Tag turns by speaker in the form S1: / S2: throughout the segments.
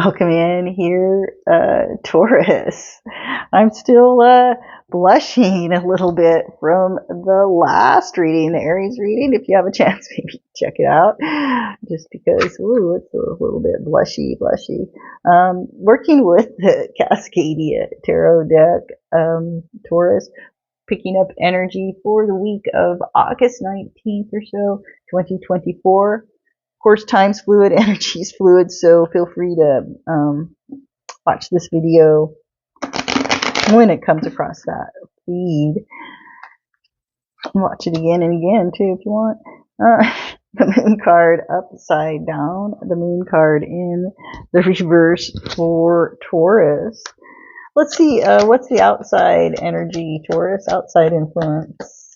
S1: Welcome in here, Taurus. I'm still blushing a little bit from the last reading, the Aries reading. If you have a chance, maybe check it out. Just because, ooh, it's a little bit blushy. Working with the Cascadia Tarot deck, Taurus, picking up energy for the week of August 19th or so, 2024. Of course, time's fluid, energy's fluid, so feel free to watch this video when it comes across that feed. Watch it again and again, too, if you want. The moon card upside down, the moon card in the reverse for Taurus. Let's see, what's the outside energy, Taurus? Outside influence.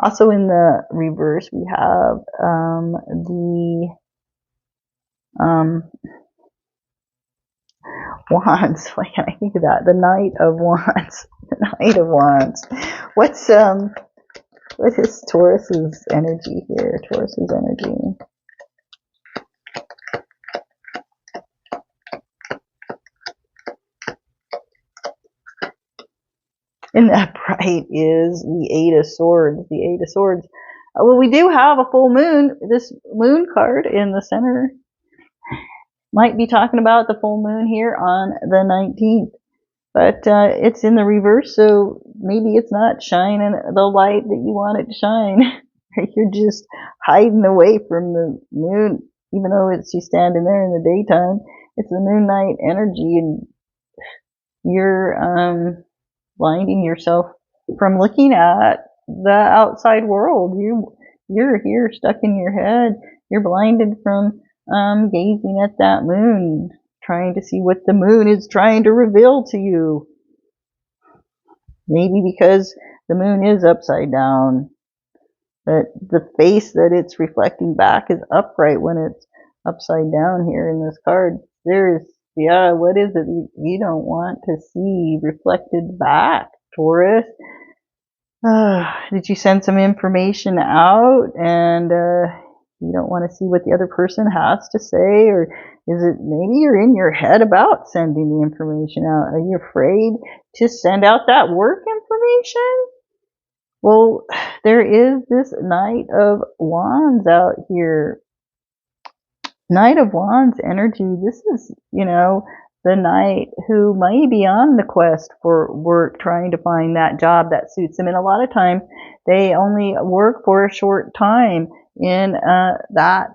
S1: Also in the reverse, we have the Wands. Why can't I think of that? The Knight of Wands. The Knight of Wands. What is Taurus's energy here? Taurus's energy. And that bright is the Eight of Swords. The Eight of Swords. Well, we do have a full moon. This moon card in the center might be talking about the full moon here on the 19th. But it's in the reverse, so maybe it's not shining the light that you want it to shine. You're just hiding away from the moon, even though she's standing there in the daytime. It's the moon night energy, and you're blinding yourself from looking at the outside world. You're here stuck in your head. You're blinded from gazing at that moon, trying to see what the moon is trying to reveal to you. Maybe because the moon is upside down, but the face that it's reflecting back is upright when it's upside down here in this card. What is it you don't want to see reflected back, Taurus? Did you send some information out and you don't want to see what the other person has to say? Or is it maybe you're in your head about sending the information out? Are you afraid to send out that work information? Well, there is this Knight of Wands out here. Knight of Wands energy. This is, the knight who may be on the quest for work, trying to find that job that suits them. And a lot of times they only work for a short time in that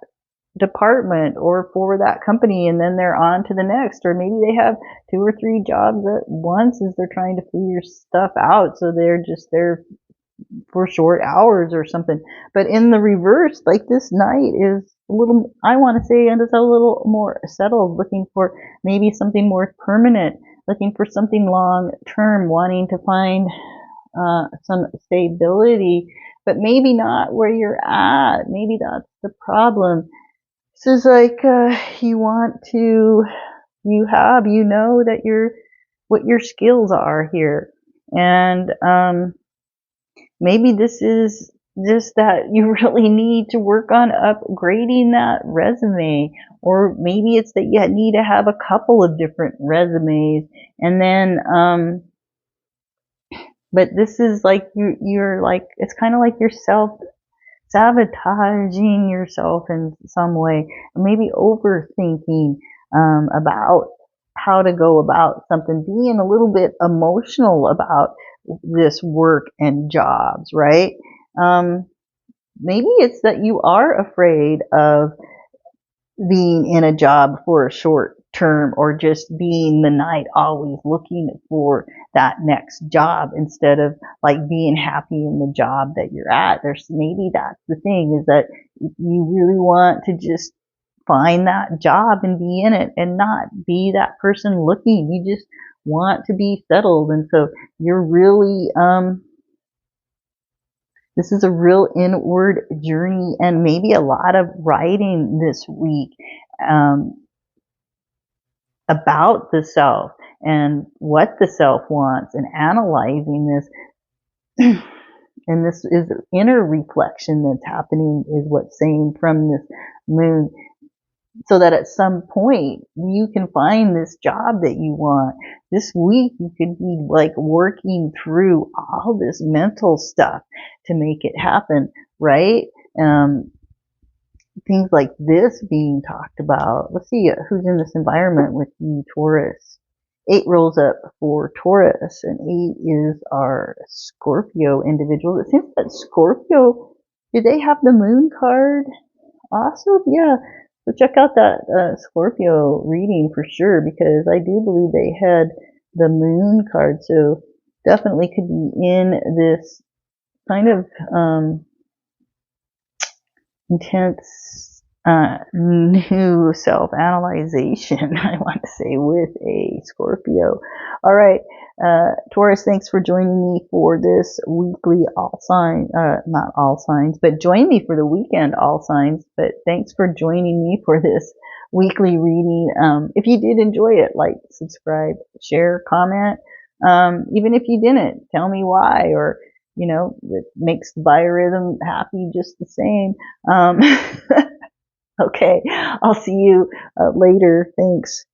S1: department or for that company, and then they're on to the next. Or maybe they have 2 or 3 jobs at once as they're trying to figure stuff out, so they're just there for short hours or something. But in the reverse, like, this knight is a little, I want to say, and it's a little more settled, looking for maybe something more permanent, looking for something long term, wanting to find some stability, but maybe not where you're at. Maybe that's the problem. This is like you know that what your skills are here, and maybe this is just that you really need to work on upgrading that resume, or maybe it's that you need to have a couple of different resumes, and then but this is like you're like, it's kind of like you're sabotaging yourself in some way, maybe overthinking about how to go about something, being a little bit emotional about this work and jobs, right? Maybe it's that you are afraid of being in a job for a short term, or just being the knight always looking for that next job instead of like being happy in the job that you're at. Maybe that's the thing, is that you really want to just find that job and be in it and not be that person looking. You just want to be settled. And so you're really this is a real inward journey, and maybe a lot of writing this week about the self and what the self wants, and analyzing this And this is inner reflection that's happening, is what's saying from this moon. So that at some point you can find this job that you want. This week you could be like working through all this mental stuff to make it happen, right? Things like this being talked about. Let's see who's in this environment with you, Taurus. 8 rolls up for Taurus, and 8 is our Scorpio individual. It seems that Scorpio, did they have the moon card also? Yeah. So check out that Scorpio reading for sure, because I do believe they had the moon card. So definitely could be in this kind of intense new self-analyzation, I want to say, with a Scorpio. All right, Taurus, thanks for joining me for this weekly all sign, not all signs, but join me for the weekend all signs. But thanks for joining me for this weekly reading. If you did enjoy it, like, subscribe, share, comment. Even if you didn't, tell me why, or it makes the biorhythm happy just the same. Okay, I'll see you later. Thanks.